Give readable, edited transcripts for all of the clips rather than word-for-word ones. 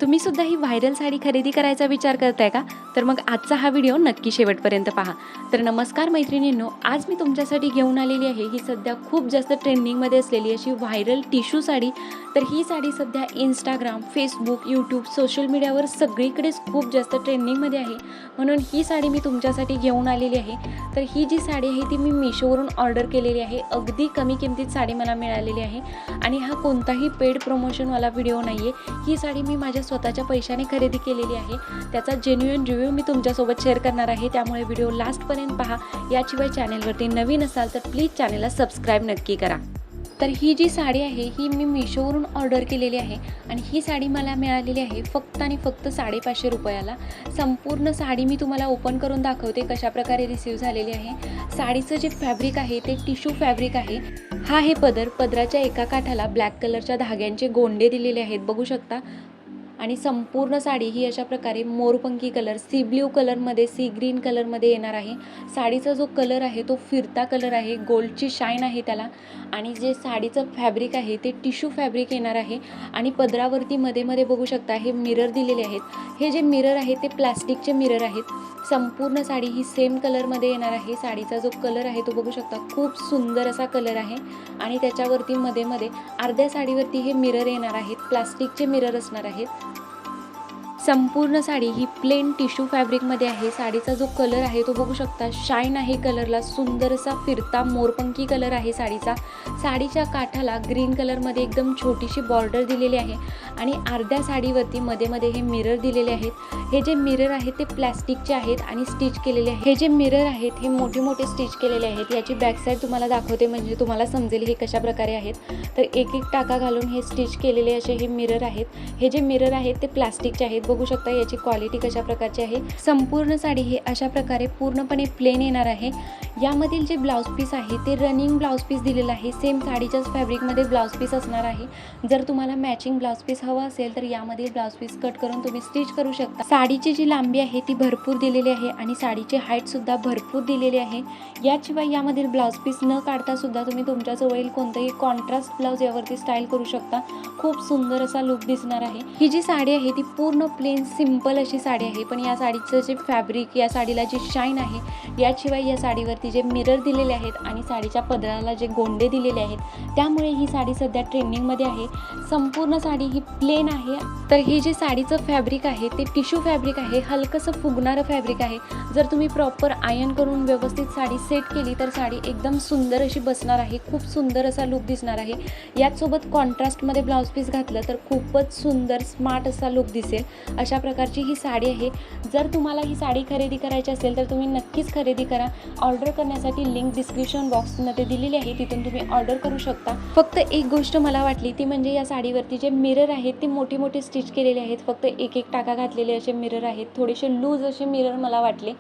तुम्ही सुद्धा ही व्हायरल साडी खरेदी करायचा विचार करताय का? तर मग आजचा हा व्हिडिओ नक्की शेवटपर्यंत पहा. तर नमस्कार मैत्रिणींनो, आज मी तुमच्यासाठी घेऊन आलेली आहे ही सध्या खूप जास्त ट्रेंडिंगमध्ये असलेली अशी व्हायरल टिश्यू साडी. तर ही साडी सध्या इंस्टाग्राम, फेसबुक, यूट्यूब, सोशल मीडियावर सगळीकडेच खूप जास्त ट्रेंडिंगमध्ये आहे. म्हणून ही साडी मी तुमच्यासाठी घेऊन आलेली आहे. तर ही जी साडी आहे ती मी मीशोवरून ऑर्डर केलेली आहे. अगदी कमी किमतीत साडी मला मिळालेली आहे आणि हा कोणताही पेड प्रमोशनवाला व्हिडिओ नाही आहे. ही साडी मी माझ्या स्वतःच्या पैशाने खरेदी केलेली आहे. त्याचा जेन्युइन रिव्ह्यू मी तुमच्यासोबत शेअर करणार आहे, त्यामुळे व्हिडिओ लास्टपर्यंत पहा. याशिवाय चॅनेलवरती नवीन असाल तर प्लीज चॅनेलला सबस्क्राईब नक्की करा. तर ही जी साडी आहे ही मी मीशोवरून ऑर्डर केलेली आहे आणि ही साडी मला मिळालेली आहे फक्त आणि फक्त 550 रुपयाला. संपूर्ण साडी मी तुम्हाला ओपन करून दाखवते कशाप्रकारे रिसीव झालेली आहे. साडीचं जे फॅब्रिक आहे ते टिश्यू फॅब्रिक आहे. हा आहे पदर. पदराच्या एका काठाला ब्लॅक कलरच्या धाग्यांचे गोंडे दिलेले आहेत, बघू शकता. आणि संपूर्ण साडी ही अशा प्रकारे मोरपंखी कलर, सी ब्ल्यू कलरमध्ये, सी ग्रीन कलरमध्ये येणार आहे. साडीचा जो कलर आहे तो फिरता कलर आहे, गोल्डची शाईन आहे त्याला. आणि जे साडीचं फॅब्रिक आहे ते टिश्यू फॅब्रिक येणार आहे. आणि पदरावरती मध्ये मध्ये बघू शकता हे मिरर दिलेले आहेत. हे जे मिरर आहे ते प्लास्टिकचे मिरर आहेत. संपूर्ण साडी ही सेम कलरमध्ये येणार आहे. साडीचा जो कलर आहे तो बघू शकता, खूप सुंदर असा कलर आहे. आणि त्याच्यावरती मध्ये मध्ये अर्ध्या साडीवरती हे मिरर येणार आहेत, प्लास्टिकचे मिरर असणार आहेत. संपूर्ण साडी ही प्लेन टिश्यू फॅब्रिकमध्ये आहे. साडीचा जो कलर आहे तो बघू शकता, शाईन आहे कलरला, सुंदर असा फिरता मोरपंखी कलर आहे साडीचा. साडीच्या काठाला ग्रीन कलरमध्ये एकदम छोटीशी बॉर्डर दिलेली आहे आणि अर्ध्या साडीवरती मध्ये मध्ये हे मिरर दिलेले आहेत. हे जे मिरर आहेत ते प्लॅस्टिकचे आहेत आणि स्टिच केलेले आहेत. हे जे मिरर आहेत हे मोठे मोठे स्टिच केलेले आहेत. याची बॅक साईड तुम्हाला दाखवते म्हणजे तुम्हाला समजेल हे कशा प्रकारे आहेत. तर एक एक टाका घालून हे स्टिच केलेले असे हे मिरर आहेत. हे जे मिरर आहेत ते प्लास्टिकचे आहेत, बघू शकता. याची क्वालिटी कशा प्रकारची आहे. संपूर्ण साडी हे अशा प्रकारे पूर्णपणे प्लेन येणार आहे. यामधील जे ब्लाउज पीस आहे ते रनिंग ब्लाउज पीस दिलेलं आहे. सेम साडीच्याच फॅब्रिकमध्ये ब्लाउज पीस असणार आहे. जर तुम्हाला मॅचिंग ब्लाउज पीस हवा असेल तर यामधील ब्लाउज पीस कट करून तुम्ही स्टिच करू शकता. साडीची जी लांबी आहे ती भरपूर दिलेली आहे आणि साडीची हाईट सुद्धा भरपूर दिलेली आहे. याशिवाय यामधील ब्लाउज पीस न काढता सुद्धा तुम्ही तुमच्या जवळील कोणतेही कॉन्ट्रास्ट ब्लाउज यावरती स्टाईल करू शकता. खूप सुंदर असा लुक दिसणार आहे. ही जी साडी आहे ती पूर्ण प्लेन सिंपल अशी साडी आहे, पण या साडीचं जे फॅब्रिक, या साडीला जी शाईन आहे, याशिवाय या साडीवरती जे मिरर दिलेले आहेत आणि साडीच्या पदराला जे गोंडे दिलेले आहेत, त्यामुळे ही साडी सध्या ट्रेंडिंगमध्ये आहे. संपूर्ण साडी ही प्लेन आहे. तर ही जी साडीचं फॅब्रिक आहे ते टिश्यू फॅब्रिक आहे, हलकंसं फुगणारं फॅब्रिक आहे. जर तुम्ही प्रॉपर आयर्न करून व्यवस्थित साडी सेट केली तर साडी एकदम सुंदर अशी बसणार आहे. खूप सुंदर असा लुक दिसणार आहे. याचसोबत कॉन्ट्रास्टमध्ये ब्लाउज पीस घातलं तर खूपच सुंदर स्मार्ट असा लुक दिसेल. अशा प्रकारची ही साडी आहे. जर तुम्हाला ही साडी खरेदी करायची असेल तर तुम्ही नक्कीच खरेदी करा. ऑर्डर करण्यासाठी लिंक डिस्क्रिप्शन बॉक्समध्ये दिलेली आहे, तिथून तुम्ही ऑर्डर करू शकता. फक्त एक गोष्ट मला वाटली ती म्हणजे या साडीवरती जे मिरर आहेत ते मोठे मोठे स्टिच केलेले आहेत. फक्त एक एक टाका घातलेले असे मिरर आहेत. थोडेसे लूज असे मिरर मला वाटले.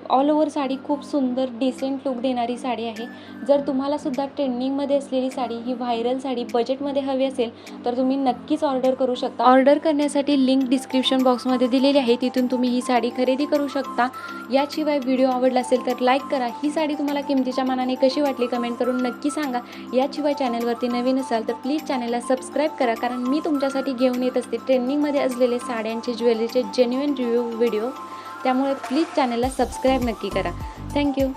ऑल ओव्हर साडी खूप सुंदर डिसेंट लुक देणारी साडी आहे. जर तुम्हाला सुद्धा ट्रेंडिंगमध्ये असलेली साडी, ही व्हायरल साडी बजेटमध्ये हवी असेल तर तुम्ही नक्कीच ऑर्डर करू शकता. ऑर्डर करण्यासाठी लिंक डिस्क्रिप्शन बॉक्समध्ये दिलेली आहे, तिथून तुम्ही ही साडी खरेदी करू शकता. याशिवाय व्हिडिओ आवडला असेल तर लाईक करा. ही साडी तुम्हाला किमतीच्या मानाने कशी वाटली कमेंट करून नक्की सांगा. याशिवाय चॅनलवरती नवीन असाल तर प्लीज चॅनलला सबस्क्राईब करा, कारण मी तुमच्यासाठी घेऊन येत असते ट्रेंडिंगमध्ये असलेले साड्यांचे, ज्वेलरीचे जेन्युइन रिव्ह्यू व्हिडिओ. त्यामुळे प्लीज चॅनलला सबस्क्राईब नक्की करा. थँक्यू.